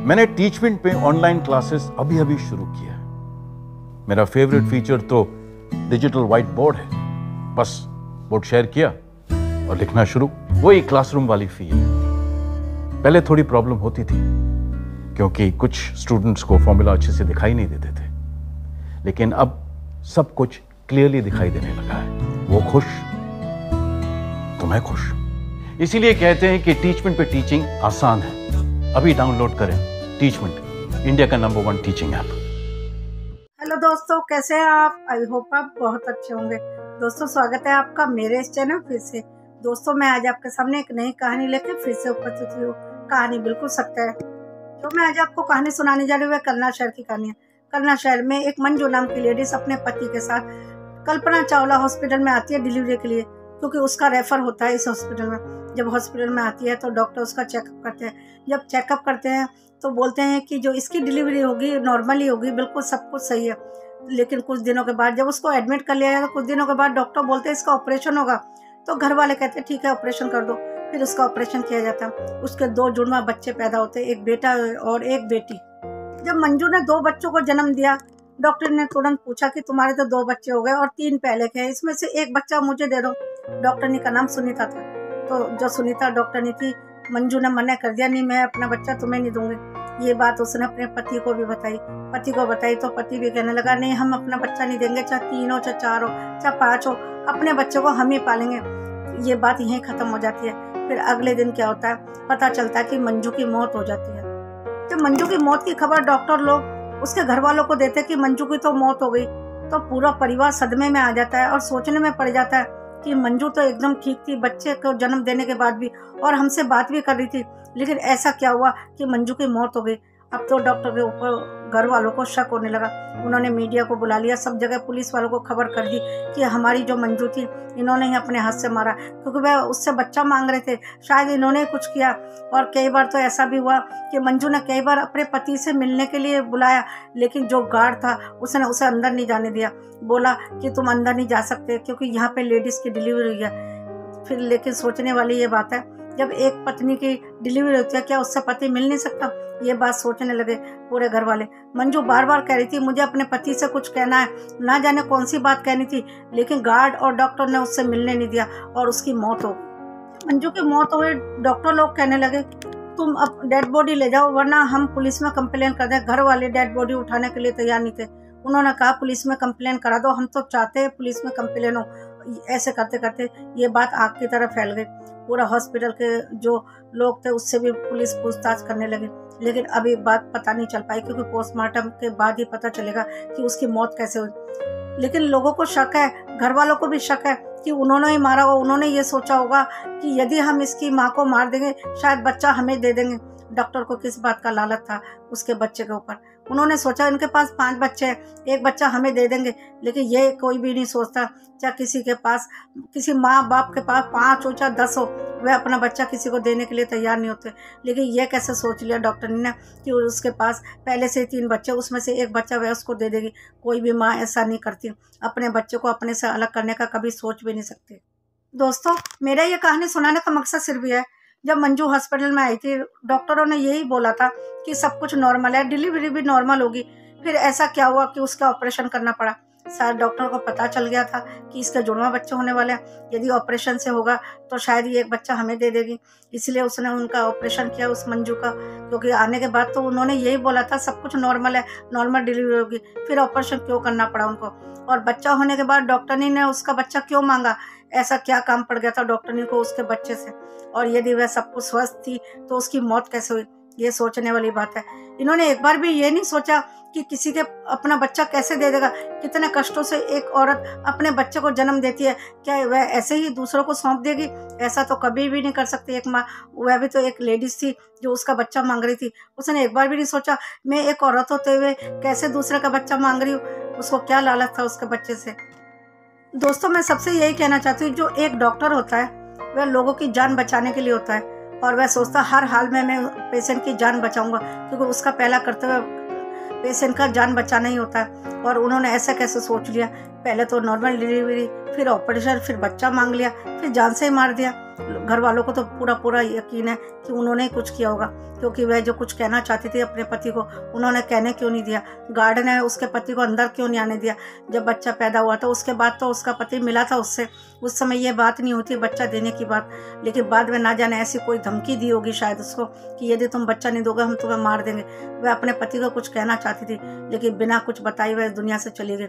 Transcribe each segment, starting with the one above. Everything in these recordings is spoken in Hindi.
मैंने टीचमेंट पे ऑनलाइन क्लासेस अभी अभी शुरू किया है। मेरा फेवरेट फीचर तो डिजिटल व्हाइट बोर्ड है। बस बोर्ड शेयर किया और लिखना शुरू। वही क्लासरूम वाली फील। पहले थोड़ी प्रॉब्लम होती थी क्योंकि कुछ स्टूडेंट्स को फॉर्मूला अच्छे से दिखाई नहीं देते थे, लेकिन अब सब कुछ क्लियरली दिखाई देने लगा है। वो खुश तो मैं खुश। इसीलिए कहते हैं कि टीचमेंट पे टीचिंग आसान है। अभी डाउनलोड करें टीचमेंट, इंडिया का नंबर 1 टीचिंग ऐप। हेलो दोस्तों, कैसे हैं आप? आई होप आप बहुत अच्छे होंगे। दोस्तों, स्वागत है आपका मेरे इस चैनल फिर से। दोस्तों, मैं आज आपके सामने एक नई कहानी लेकर फिर से उपस्थित हुई हूँ। कहानी बिल्कुल सत्य है। जो मैं आज आपको कहानी सुनाने जा रही हूँ वह करना शहर की कहानी है। करना शहर में एक मंजू नाम की लेडीज अपने पति के साथ कल्पना चावला हॉस्पिटल में आती है डिलीवरी के लिए, क्योंकि उसका रेफर होता है इस हॉस्पिटल में। जब हॉस्पिटल में आती है तो डॉक्टर उसका चेकअप करते हैं। जब चेकअप करते हैं तो बोलते हैं कि जो इसकी डिलीवरी होगी नॉर्मली होगी, बिल्कुल सब कुछ सही है। लेकिन कुछ दिनों के बाद जब उसको एडमिट कर लिया जाए तो कुछ दिनों के बाद डॉक्टर बोलते हैं इसका ऑपरेशन होगा। तो घर वाले कहते हैं ठीक है, ऑपरेशन कर दो। फिर उसका ऑपरेशन किया जाता है। उसके 2 जुड़वा बच्चे पैदा होते हैं, एक बेटा और एक बेटी। जब मंजू ने 2 बच्चों को जन्म दिया, डॉक्टर ने तुरंत पूछा कि तुम्हारे तो 2 बच्चे हो गए और 3 पहले के हैं, इसमें से एक बच्चा मुझे दे दो। डॉक्टरनी का नाम सुनीता था। तो जो सुनीता डॉक्टरनी थी, मंजू ने मना कर दिया, नहीं मैं अपना बच्चा तुम्हें नहीं दूंगी। ये बात उसने अपने पति को भी बताई। पति को बताई तो पति भी कहने लगा नहीं, हम अपना बच्चा नहीं देंगे, चाहे 3 हो, चाहे 4 हो, चाहे 5 हो, अपने बच्चे को हम ही पालेंगे। ये बात यहीं खत्म हो जाती है। फिर अगले दिन क्या होता है, पता चलता है कि मंजू की मौत हो जाती है। जब मंजू की मौत की खबर डॉक्टर लोग उसके घर वालों को देते कि मंजू की तो मौत हो गई, तो पूरा परिवार सदमे में आ जाता है और सोचने में पड़ जाता है कि मंजू तो एकदम ठीक थी बच्चे को जन्म देने के बाद भी, और हमसे बात भी कर रही थी, लेकिन ऐसा क्या हुआ कि मंजू की मौत हो गई। अब तो डॉक्टर के ऊपर घर वालों को शक होने लगा। उन्होंने मीडिया को बुला लिया, सब जगह पुलिस वालों को खबर कर दी कि हमारी जो मंजू थी इन्होंने ही अपने हाथ से मारा, क्योंकि वह उससे बच्चा मांग रहे थे, शायद इन्होंने कुछ किया। और कई बार तो ऐसा भी हुआ कि मंजू ने कई बार अपने पति से मिलने के लिए बुलाया, लेकिन जो गार्ड था उसने उसे अंदर नहीं जाने दिया। बोला कि तुम अंदर नहीं जा सकते क्योंकि यहाँ पे लेडीज की डिलीवरी हुई है। फिर लेकिन सोचने वाली ये बात है, जब एक पत्नी की डिलीवरी होती है क्या उससे पति मिल नहीं सकता? ये बात सोचने लगे पूरे घर वाले। मंजू बार बार कह रही थी मुझे अपने पति से कुछ कहना है, ना जाने कौन सी बात कहनी थी, लेकिन गार्ड और डॉक्टर ने उससे मिलने नहीं दिया और उसकी मौत हो गई। मंजू की मौत हो गई। डॉक्टर लोग कहने लगे तुम अब डेड बॉडी ले जाओ वरना हम पुलिस में कंप्लेन कर दें। घर वाले डेड बॉडी उठाने के लिए तैयार नहीं थे। उन्होंने कहा पुलिस में कंप्लेन करा दो, हम तो चाहते हैं पुलिस में कंप्लेन हो। ऐसे करते करते ये बात आग की तरह फैल गई। पूरा हॉस्पिटल के जो लोग थे उससे भी पुलिस पूछताछ करने लगे, लेकिन अभी बात पता नहीं चल पाई, क्योंकि पोस्टमार्टम के बाद ही पता चलेगा कि उसकी मौत कैसे हुई। लेकिन लोगों को शक है, घर वालों को भी शक है कि उन्होंने ही मारा होगा। उन्होंने ये सोचा होगा कि यदि हम इसकी माँ को मार देंगे शायद बच्चा हमें दे देंगे। डॉक्टर को किस बात का लालच था उसके बच्चे के ऊपर। उन्होंने सोचा इनके पास 5 बच्चे हैं, एक बच्चा हमें दे देंगे, लेकिन ये कोई भी नहीं सोचता चाहे किसी के पास, किसी माँ बाप के पास 5 हो चाहे 10 हो, वह अपना बच्चा किसी को देने के लिए तैयार नहीं होते। लेकिन ये कैसे सोच लिया डॉक्टर ने कि उसके पास पहले से 3 बच्चे, उसमें से एक बच्चा वह उसको दे देगी। कोई भी माँ ऐसा नहीं करती, अपने बच्चे को अपने से अलग करने का कभी सोच भी नहीं सकती। दोस्तों, मेरा ये कहानी सुनाने का मकसद सिर्फ ये है, जब मंजू हॉस्पिटल में आई थी डॉक्टरों ने यही बोला था कि सब कुछ नॉर्मल है, डिलीवरी भी नॉर्मल होगी। फिर ऐसा क्या हुआ कि उसका ऑपरेशन करना पड़ा? शायद डॉक्टर को पता चल गया था कि इसके जुड़वा बच्चे होने वाले हैं, यदि ऑपरेशन से होगा तो शायद ये एक बच्चा हमें दे देगी। इसलिए उसने उनका ऑपरेशन किया उस मंजू का, क्योंकि आने के बाद तो उन्होंने यही बोला था सब कुछ नॉर्मल है, नॉर्मल डिलीवरी होगी। फिर ऑपरेशन क्यों करना पड़ा उनको? और बच्चा होने के बाद डॉक्टरनी ने उसका बच्चा क्यों मांगा? ऐसा क्या काम पड़ गया था डॉक्टरनी को उसके बच्चे से? और यदि वह सब कुछ स्वस्थ थी तो उसकी मौत कैसे हुई? ये सोचने वाली बात है। इन्होंने एक बार भी ये नहीं सोचा कि किसी के अपना बच्चा कैसे दे देगा। कितने कष्टों से एक औरत अपने बच्चे को जन्म देती है, क्या वह ऐसे ही दूसरों को सौंप देगी? ऐसा तो कभी भी नहीं कर सकती एक माँ। वह भी तो एक लेडीज थी जो उसका बच्चा मांग रही थी। उसने एक बार भी नहीं सोचा मैं एक औरत होते हुए कैसे दूसरे का बच्चा मांग रही हूँ। उसको क्या लालच था उसके बच्चे से? दोस्तों, मैं सबसे यही कहना चाहती हूँ, जो एक डॉक्टर होता है वह लोगों की जान बचाने के लिए होता है, और वह सोचता हर हाल में मैं पेशेंट की जान बचाऊंगा, क्योंकि उसका पहला कर्तव्य पेशेंट का जान बचाना ही होता है। और उन्होंने ऐसा कैसे सोच लिया, पहले तो नॉर्मल डिलीवरी, फिर ऑपरेशन, फिर बच्चा मांग लिया, फिर जान से ही मार दिया। घर वालों को तो पूरा यकीन है कि उन्होंने ही कुछ किया होगा, क्योंकि वह जो कुछ कहना चाहती थी अपने पति को, उन्होंने कहने क्यों नहीं दिया। गार्ड ने उसके पति को अंदर क्यों नहीं आने दिया। जब बच्चा पैदा हुआ था उसके बाद तो उसका पति मिला था उससे, उस समय ये बात नहीं होती बच्चा देने की बात, लेकिन बाद में ना जाने ऐसी कोई धमकी दी होगी शायद उसको कि यदि तुम बच्चा नहीं दोगे हम तुम्हें मार देंगे। वह अपने पति को कुछ कहना चाहती थी, लेकिन बिना कुछ बताए वह दुनिया से चली गई।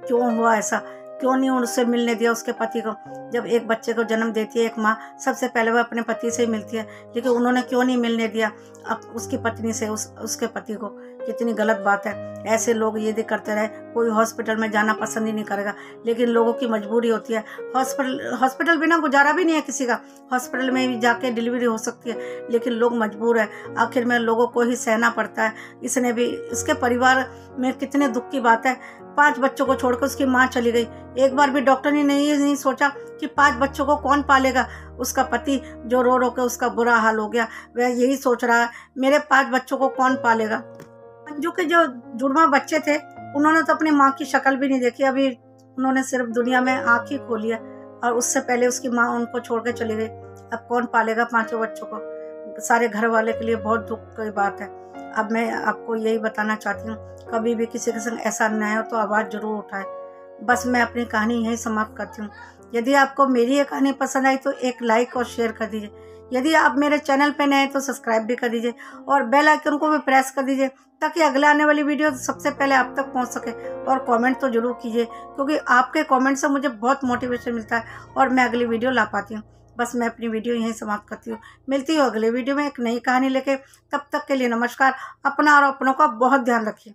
क्यों हुआ ऐसा, क्यों नहीं उससे मिलने दिया उसके पति को। जब एक बच्चे को जन्म देती है एक माँ, सबसे पहले वह अपने पति से ही मिलती है, लेकिन उन्होंने क्यों नहीं मिलने दिया अब उसकी पत्नी से उसके पति को। कितनी गलत बात है। ऐसे लोग यदि करते रहे, कोई हॉस्पिटल में जाना पसंद ही नहीं करेगा, लेकिन लोगों की मजबूरी होती है। हॉस्पिटल बिना गुजारा भी नहीं है किसी का, हॉस्पिटल में भी जाके डिलीवरी हो सकती है, लेकिन लोग मजबूर है, आखिर में लोगों को ही सहना पड़ता है। इसने भी, इसके परिवार में कितने दुख की बात है। 5 बच्चों को छोड़कर उसकी माँ चली गई। एक बार भी डॉक्टर ने नहीं सोचा कि 5 बच्चों को कौन पालेगा। उसका पति जो रो के उसका बुरा हाल हो गया, वह यही सोच रहा है मेरे 5 बच्चों को कौन पालेगा। अंजू के जो जुड़वा बच्चे थे उन्होंने तो अपनी माँ की शक्ल भी नहीं देखी, अभी उन्होंने सिर्फ दुनिया में आँख ही खोली है, और उससे पहले उसकी माँ उनको छोड़ के चली गई। अब कौन पालेगा 5 बच्चों को। सारे घर वाले के लिए बहुत दुख की बात है। अब मैं आपको यही बताना चाहती हूँ, कभी भी किसी के संग ऐसा अन्याय हो तो आवाज़ जरूर उठाए। बस मैं अपनी कहानी यही समाप्त करती हूँ। यदि आपको मेरी ये कहानी पसंद आई तो एक लाइक और शेयर कर दीजिए। यदि आप मेरे चैनल पे नए हैं तो सब्सक्राइब भी कर दीजिए और बेल आइकन को भी प्रेस कर दीजिए, ताकि अगले आने वाली वीडियो सबसे पहले आप तक पहुंच सके। और कमेंट तो जरूर कीजिए, क्योंकि आपके कमेंट से मुझे बहुत मोटिवेशन मिलता है और मैं अगली वीडियो ला पाती हूँ। बस मैं अपनी वीडियो यहीं समाप्त करती हूँ। मिलती हूँ अगले वीडियो में एक नई कहानी लेके। तब तक के लिए नमस्कार। अपना और अपनों का बहुत ध्यान रखिए।